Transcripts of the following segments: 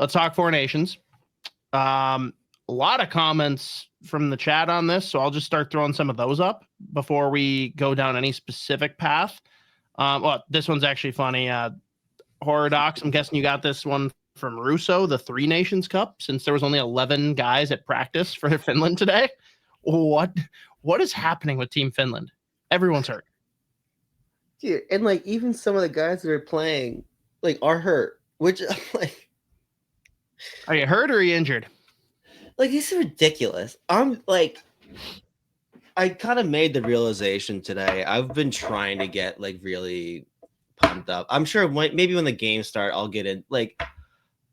let's talk Four Nations. A lot of comments from the chat on this, so I'll just start throwing some of those up before we go down any specific path. Well, this one's actually funny. Horror Docs, I'm guessing you got this one from Russo, the Three Nations Cup, since there was only 11 guys at practice for Finland today. What is happening with Team Finland? Everyone's hurt. Dude, and like even some of the guys that are playing like are hurt, which like, are you hurt or are you injured? Like, this is ridiculous. I'm like, I kind of made the realization today. I've been trying to get like really pumped up. I'm sure maybe when the games start, I'll get in. Like,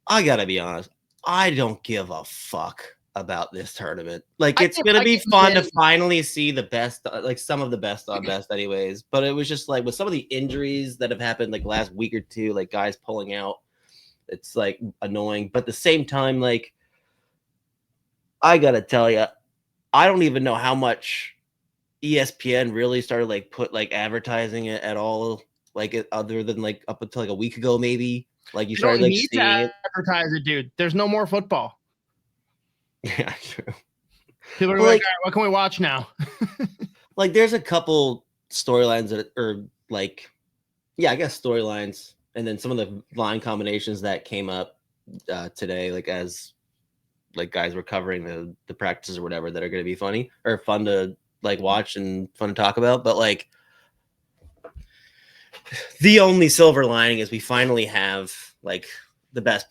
I gotta be honest, I don't give a fuck about this tournament. Like, it's gonna be fun to finally see the best, like some of the best on best, anyways. But it was just like with some of the injuries that have happened like last week or two, like guys pulling out, it's like annoying. But at the same time, like, I gotta tell you, I don't even know how much ESPN really started like put like advertising it at all, like other than like up until like a week ago, maybe. Like you started like seeing it. Advertise it, dude. There's no more football. Yeah, true. People are like, all right, what can we watch now? Like, there's a couple storylines that are like, yeah, I guess storylines, and then some of the line combinations that came up today, like as like guys were covering the practices or whatever, that are going to be funny or fun to like watch and fun to talk about. But like, the only silver lining is we finally have like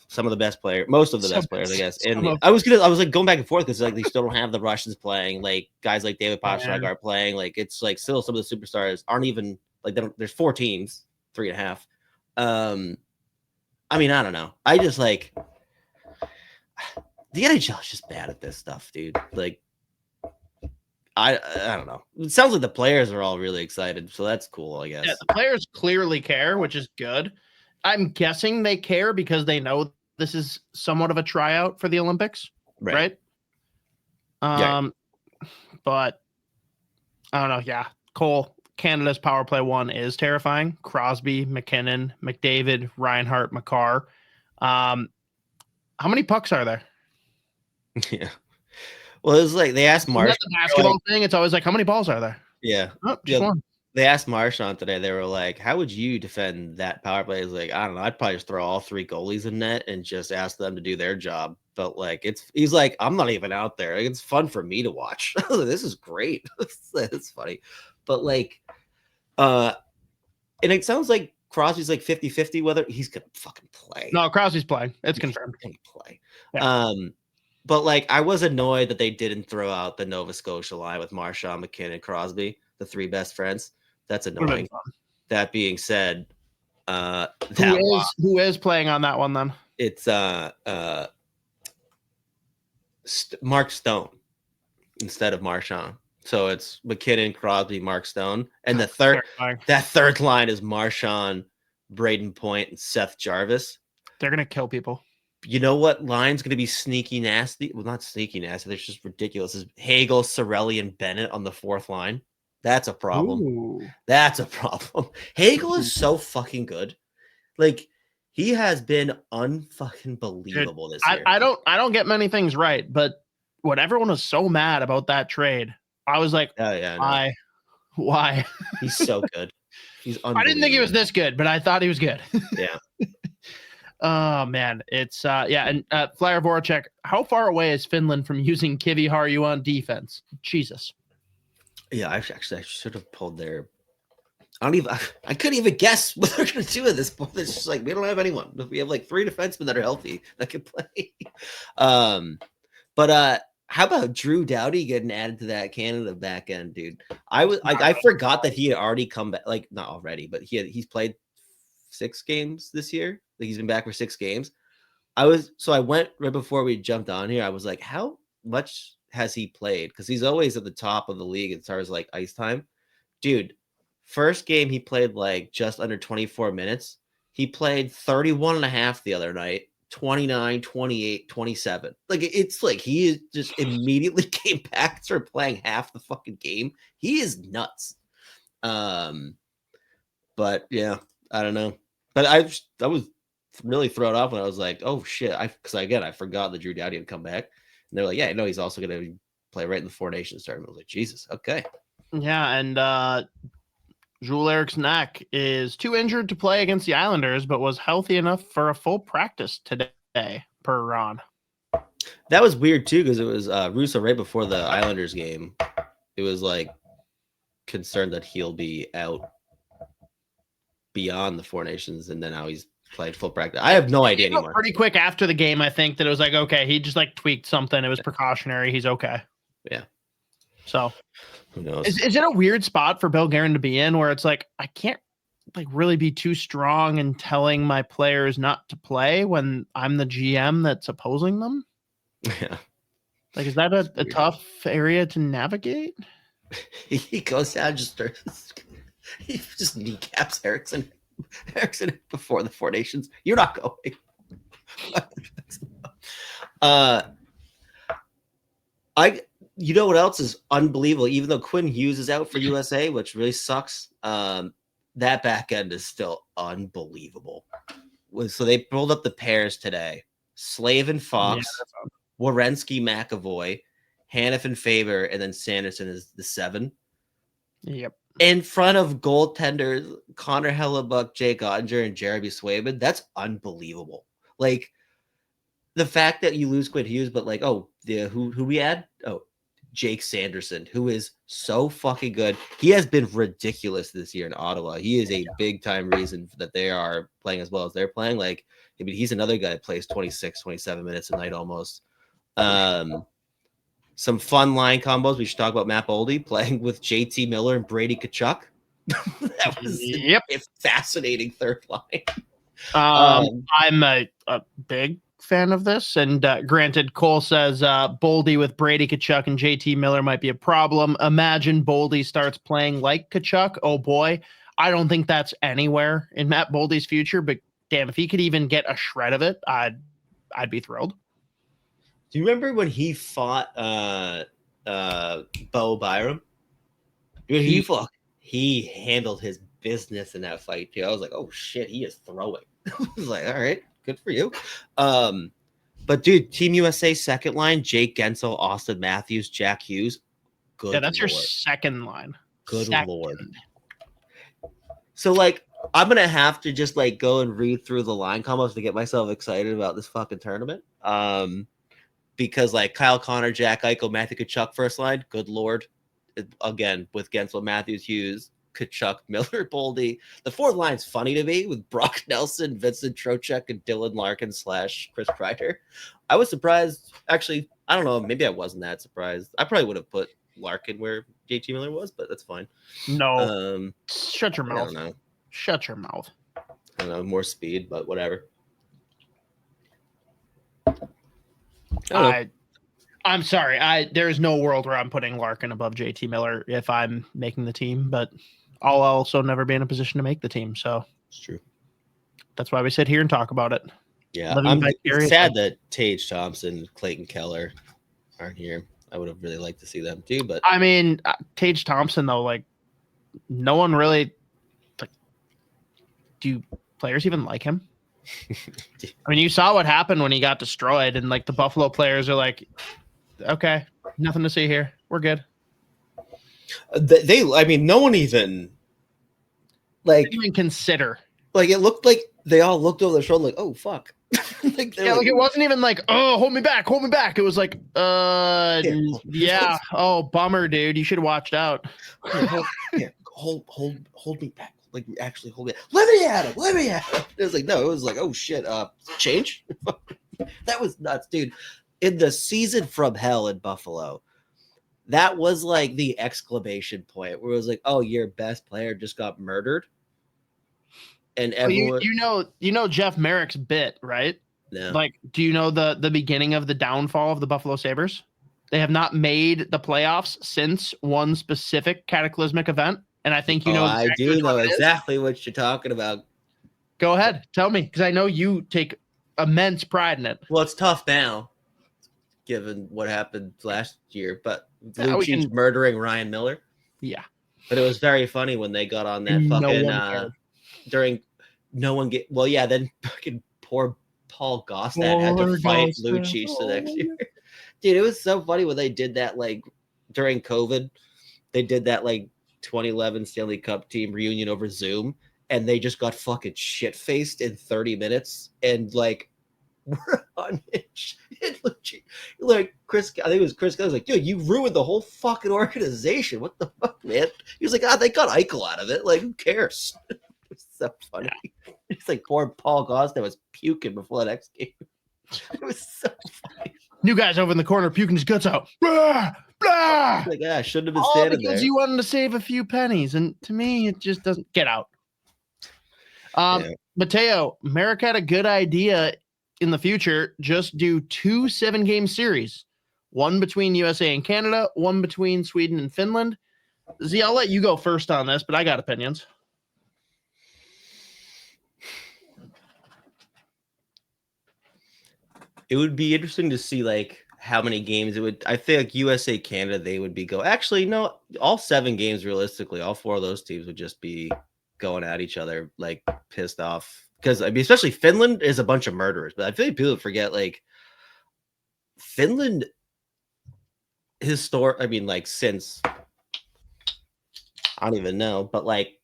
some of the best players, most of the best players, I guess. And I was like going back and forth because like they still don't have the Russians playing, like guys like David Pastrnak are playing. Like, it's like still some of the superstars aren't even like, there's 4 teams, 3.5. I mean, I don't know. I just like, the NHL is just bad at this stuff, dude. Like, I don't know. It sounds like the players are all really excited, so that's cool, I guess. Yeah, the players clearly care, which is good. I'm guessing they care because they know this is somewhat of a tryout for the Olympics, right? Yeah. But I don't know. Yeah, Cole, Canada's power play 1 is terrifying. Crosby, McKinnon, McDavid, Reinhart, McCarr. How many pucks are there? Yeah. Well, it was like they asked Marsh. The basketball thing. It's always like, how many balls are there? Yeah. Just one. They asked Marchand today. They were like, "How would you defend that power play?" He's like, "I don't know. I'd probably just throw all 3 goalies in net and just ask them to do their job." But like, he's like, "I'm not even out there. Like, it's fun for me to watch. This is great. It's funny." But like, and it sounds like Crosby's like 50-50 whether he's gonna fucking play. No, Crosby's playing. It's confirmed. He's gonna play. Yeah. But like, I was annoyed that they didn't throw out the Nova Scotia line with Marchand, McKinnon, Crosby, the 3 best friends. That's annoying. That being said, who is playing on that one then? It's Mark Stone instead of Marchand. So it's McKinnon, Crosby, Mark Stone, and that third line is Marchand, Braden Point, and Seth Jarvis. They're gonna kill people. You know what line's going to be sneaky nasty? Well, not sneaky nasty. They're just ridiculous. Is Hagel, Cirelli, and Bennett on the 4th line? That's a problem. Ooh. That's a problem. Hagel is so fucking good. Like, he has been unfucking believable this year. I don't get many things right, but when everyone was so mad about that trade, I was like, why? He's so good. He's I didn't think he was this good, but I thought he was good. Yeah. Oh man, it's and Flyer Voracek, how far away is Finland from using Kivi Harju on defense? Jesus. Yeah, I should have pulled their. I couldn't even guess what they're gonna do at this point. It's just like, we don't have anyone. We have like 3 defensemen that are healthy that can play. But how about Drew Doughty getting added to that Canada back end, dude? I forgot that he had already come back, like not already, but he's played 6 games this year. Like, he's been back for 6 games. I went right before we jumped on here. I was like, how much has he played? Because he's always at the top of the league as far as like ice time. Dude, first game he played like just under 24 minutes. He played 31.5 the other night, 29, 28, 27. Like, it's like he just immediately came back and started playing half the fucking game. He is nuts. But yeah, I don't know. But I was really thrown off when I was like, oh shit, because I forgot that Drew Doughty had come back, and they're like, yeah, no, he's also going to play right in the Four Nations tournament. I was like, Jesus, okay. Yeah, and Jules Eriksson is too injured to play against the Islanders, but was healthy enough for a full practice today, per Ron. That was weird too, because it was Russo right before the Islanders game. It was like concerned that he'll be out beyond the Four Nations, and then now he's played full practice. I have no idea anymore. Pretty quick after the game, I think that it was like, okay, he just like tweaked something. It was precautionary. He's okay. Yeah. So who knows? Is it a weird spot for Bill Guerin to be in where it's like, I can't like really be too strong in telling my players not to play when I'm the GM that's opposing them? Yeah. Like, is that a tough area to navigate? He goes down, he just kneecaps Eriksson before the Four Nations. You're not going. You know what else is unbelievable? Even though Quinn Hughes is out for USA, which really sucks, that back end is still unbelievable. So they pulled up the pairs today: Slavin Fox, Werenski McAvoy, Hanifin Faber, and then Sanderson is the 7. Yep. In front of goaltenders Connor Hellebuck, Jake Ottinger, and Jeremy Swayman. That's unbelievable. Like the fact that you lose Quinn Hughes, but like, who we had? Oh, Jake Sanderson, who is so fucking good. He has been ridiculous this year in Ottawa. He is a big time reason that they are playing as well as they're playing. Like, I mean, he's another guy that plays 26, 27 minutes a night almost. Some fun line combos. We should talk about Matt Boldy playing with JT Miller and Brady Tkachuk. That was a fascinating third line. I'm a big fan of this, and granted, Cole says Boldy with Brady Tkachuk and JT Miller might be a problem. Imagine Boldy starts playing like Tkachuk. Oh boy, I don't think that's anywhere in Matt Boldy's future. But damn, if he could even get a shred of it, I'd be thrilled. Do you remember when he fought Bo Byram? He handled his business in that fight too. I was like, oh shit, he is throwing. I was like, all right, good for you. But dude, Team USA second line: Jake Gensel, Austin Matthews, Jack Hughes. Good. Yeah, that's Lord. Your second line. Good Lord. So like, I'm gonna have to just like go and read through the line combos to get myself excited about this fucking tournament. Because like Kyle Connor, Jack Eichel, Matthew Tkachuk first line, good Lord. Again, with Gensel, Matthews, Hughes, Tkachuk, Miller, Boldy. The fourth line's funny to me with Brock Nelson, Vincent Trocheck, and Dylan Larkin / Chris Kreider. I was surprised. Actually, I don't know. Maybe I wasn't that surprised. I probably would have put Larkin where JT Miller was, but that's fine. No. Shut your mouth. I don't know. Shut your mouth. I don't know. More speed, but whatever. I'm sorry. There's no world where I'm putting Larkin above JT Miller if I'm making the team, but I'll also never be in a position to make the team. So it's true. That's why we sit here and talk about it. Yeah, it's sad that Tage Thompson, Clayton Keller aren't here. I would have really liked to see them too, but I mean, Tage Thompson though, like no one really like. Do players even like him? I mean, you saw what happened when he got destroyed, and like the Buffalo players are like, okay, nothing to see here. We're good. I mean, no one even didn't even consider. Like it looked like they all looked over their shoulder, like, oh fuck. Like it wasn't even like, oh, hold me back. It was like, yeah. Oh, bummer, dude. You should have watched out. Hold me back. Like actually hold me. Let me at him. It was like, no, it was like, oh shit. Change. That was nuts, dude. In the season from hell in Buffalo, that was like the exclamation point where it was like, oh, your best player just got murdered. And everyone, you know Jeff Merrick's bit, right? No. Like, do you know the beginning of the downfall of the Buffalo Sabres? They have not made the playoffs since one specific cataclysmic event. And I think I do know exactly what you're talking about. Go ahead. Tell me, because I know you take immense pride in it. Well, it's tough now, given what happened last year. But Lucic murdering Ryan Miller. Yeah. But it was very funny when they got on that fucking during no one get. Well, yeah, then fucking poor Paul Gostat had to fight Lucic the next year. Dude, it was so funny when they did that, like, during COVID. They did that, like, 2011 Stanley Cup team reunion over Zoom, and they just got fucking shit-faced in 30 minutes, and, like, we're on it. Like, Chris, I think it was Chris, I was like, dude, you ruined the whole fucking organization. What the fuck, man? He was like, they got Eichel out of it. Like, who cares? It's so funny. Yeah. It's like poor Paul Gostin was puking before the next game. It was so funny. New guy's over in the corner puking his guts out. Blah, blah. Like, I shouldn't have been all standing because there. You wanted to save a few pennies, and to me, it just doesn't get out. Mateo, Merrick had a good idea in the future. Just do 2 7-game series, one between USA and Canada, one between Sweden and Finland. Z, I'll let you go first on this, but I got opinions. It would be interesting to see, like, how many games it would. I think like USA Canada, they would be actually, no, all 7 games realistically, all 4 of those teams would just be going at each other, like, pissed off. Because I mean, especially Finland is a bunch of murderers, but I feel like people forget, like, Finland I mean, like, since I don't even know, but like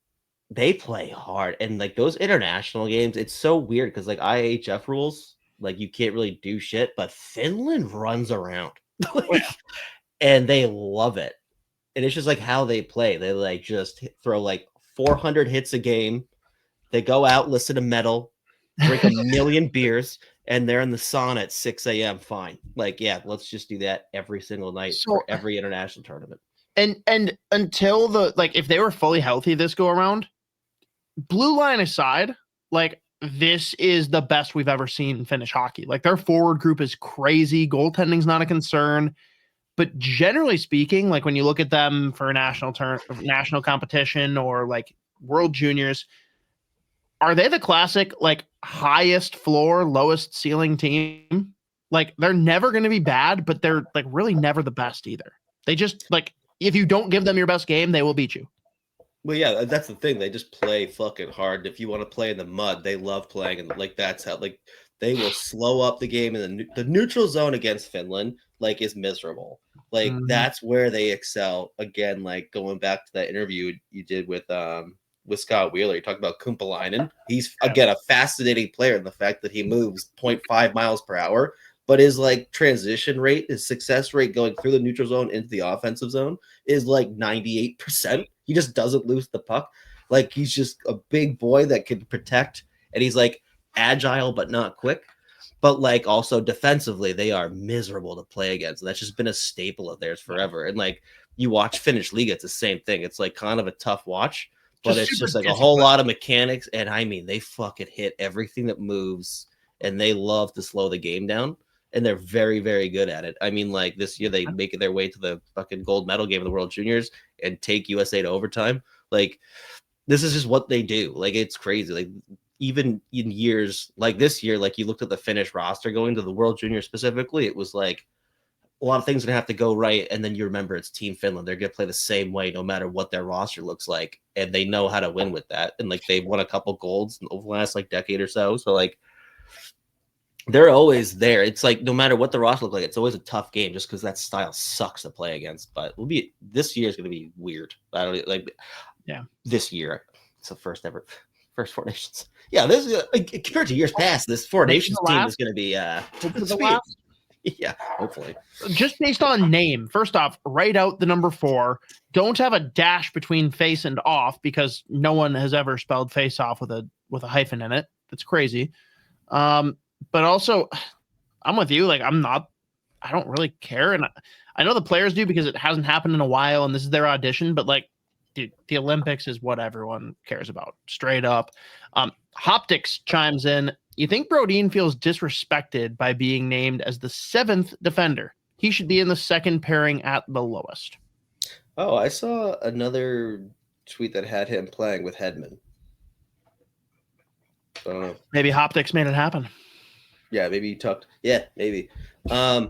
they play hard, and like those international games, it's so weird because like IHF rules, like you can't really do shit, but Finland runs around and they love it. And it's just like how they play. They like just throw like 400 hits a game. They go out, listen to metal, drink a million beers, and they're in the sauna at 6 a.m. Fine. Like, yeah, let's just do that every single night for every international tournament. And until if they were fully healthy this go around, blue line aside, like this is the best we've ever seen in Finnish hockey. Like their forward group is crazy. Goaltending's not a concern. But generally speaking, like when you look at them for a national competition or like World Juniors, are they the classic like highest floor, lowest ceiling team? Like they're never going to be bad, but they're like really never the best either. They just like if you don't give them your best game, they will beat you. Well, yeah, that's the thing. They just play fucking hard. If you want to play in the mud, they love playing, and like that's how like they will slow up the game. And the neutral zone against Finland like is miserable. Like that's where they excel. Again, like going back to that interview you did with Scott Wheeler, you talked about Kumpalainen. He's again a fascinating player in the fact that he moves 0.5 miles per hour, but his like transition rate, his success rate going through the neutral zone into the offensive zone is like 98%. He just doesn't lose the puck. Like he's just a big boy that can protect, and he's like agile but not quick. But like also defensively, they are miserable to play against. And that's just been a staple of theirs forever. And like you watch Finnish League, it's the same thing. It's like kind of a tough watch, but it's just like a whole lot of mechanics. And I mean, they fucking hit everything that moves, and they love to slow the game down. And they're very, very good at it. I mean, like this year, they make their way to the fucking gold medal game of the World Juniors and take USA to overtime. Like, this is just what they do. Like, it's crazy. Like, even in years like this year, like you looked at the Finnish roster going to the World Juniors specifically, it was like a lot of things are gonna have to go right. And then you remember it's Team Finland. They're gonna play the same way no matter what their roster looks like. And they know how to win with that. And like they've won a couple golds over the last like decade or so. So like, they're always there. It's like no matter what the roster looks like, it's always a tough game just because that style sucks to play against. But this year is going to be weird. I don't like, this year it's the first Four Nations. Yeah, this is compared to years past. This Four Nations team is going to be yeah, hopefully. Just based on name, first off, write out the number 4. Don't have a dash between face and off because no one has ever spelled face off with a hyphen in it. That's crazy. But also, I'm with you. Like, I don't really care. And I know the players do because it hasn't happened in a while and this is their audition. But, like, dude, the Olympics is what everyone cares about. Straight up. Hoptics chimes in. You think Brodin feels disrespected by being named as the 7th defender? He should be in the second pairing at the lowest. Oh, I saw another tweet that had him playing with Hedman. Maybe Hoptics made it happen. Yeah, maybe he talked. Yeah, maybe. Yeah,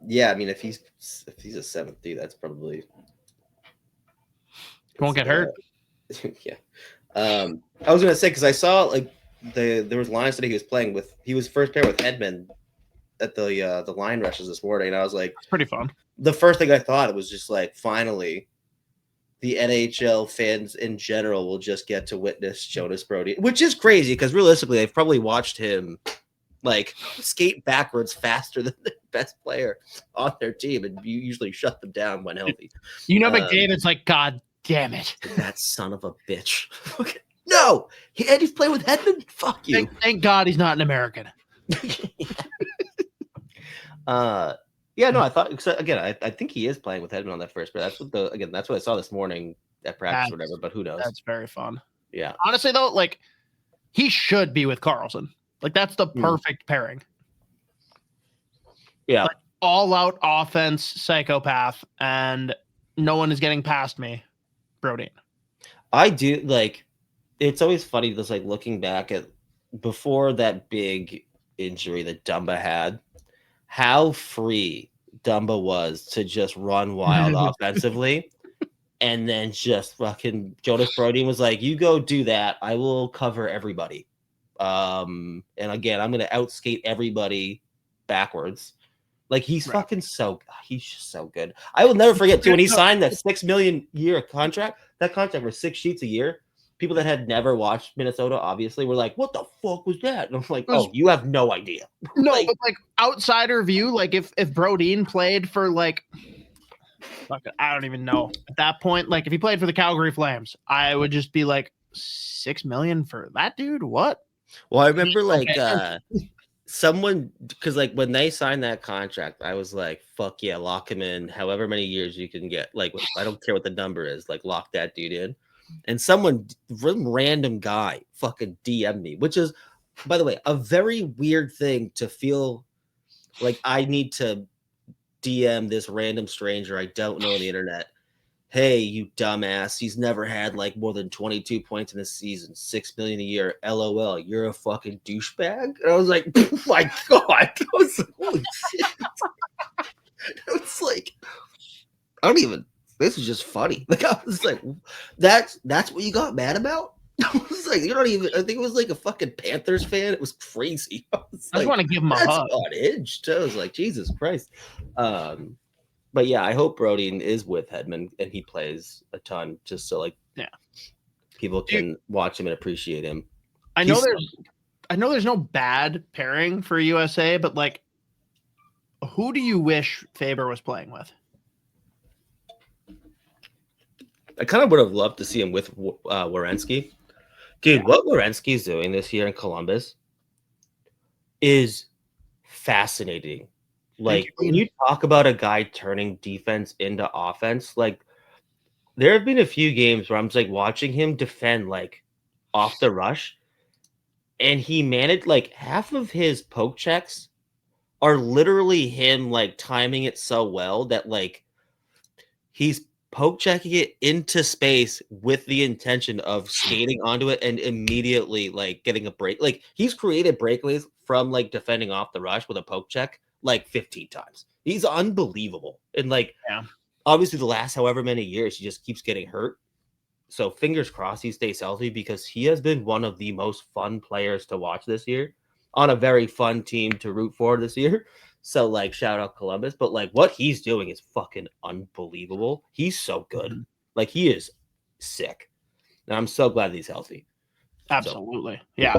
I mean, if he's a 7th dude, that's probably won't get hurt. Yeah. I was gonna say because I saw like there was lines today he was playing with. He was first pair with Hedman at the line rushes this morning, and I was like, It's pretty fun. The first thing I thought was just like, finally, the NHL fans in general will just get to witness Jonas Brodin, which is crazy because realistically, they've probably watched him like skate backwards faster than the best player on their team, and you usually shut them down when healthy. McDavid's like, God damn it, that son of a bitch. No, he's playing with Hedman. Fuck you. Thank God he's not an American. Yeah, no, I thought again. I think he is playing with Hedman on that first, but that's what I saw this morning at practice or whatever. But who knows? That's very fun. Yeah. Honestly, though, like he should be with Carlson. Like that's the perfect pairing. Yeah. Like, all out offense, psychopath, and no one is getting past me. Brodin. I do like. It's always funny just like looking back at before that big injury that Dumba had, how free Dumba was to just run wild offensively. And then just fucking Jonas Brodin was like, you go do that. I will cover everybody. And again, I'm going to outskate everybody backwards. Like he's fucking he's just so good. I will never forget too when he signed that $6 million year contract. That contract was 6 sheets a year. People that had never watched Minnesota obviously were like, "What the fuck was that?" And I'm like, "Oh, you have no idea." No, but like outsider view, like if Brodin played for like, I don't even know at that point. Like if he played for the Calgary Flames, I would just be like, $6 million for that dude? What? Well, I remember like someone because like when they signed that contract, I was like, "Fuck yeah, lock him in. However many years you can get. Like I don't care what the number is. Like lock that dude in." And some random guy fucking DM'd me, which is, by the way, a very weird thing to feel like I need to DM this random stranger I don't know on the internet. Hey, you dumbass. He's never had like more than 22 points in a season, $6 million a year. LOL. You're a fucking douchebag. And I was like, oh my God. I was like, holy shit. It's like, I don't even. This is just funny. Like I was like, that's what you got mad about? I was like, you don't even. I think it was like a fucking Panthers fan. It was crazy. I just want to give him a hug. On edge. I was like, Jesus Christ. But yeah, I hope Brodin is with Hedman and he plays a ton, just so like people can watch him and appreciate him. I know there's no bad pairing for USA, but like, who do you wish Faber was playing with? I kind of would have loved to see him with Werenski. Dude, what Werenski's doing this year in Columbus is fascinating. Like, when you talk about a guy turning defense into offense, like, there have been a few games where I'm just, like, watching him defend, like, off the rush, and he managed, like, half of his poke checks are literally him, like, timing it so well that, like, he's poke checking it into space with the intention of skating onto it and immediately like getting a break. Like he's created breakaways from like defending off the rush with a poke check like 15 times. He's unbelievable. And like obviously the last however many years he just keeps getting hurt. So fingers crossed he stays healthy because he has been one of the most fun players to watch this year on a very fun team to root for this year. So, like, shout out Columbus. But, like, what he's doing is fucking unbelievable. He's so good. Mm-hmm. Like, he is sick. And I'm so glad he's healthy. Absolutely. So. Yeah.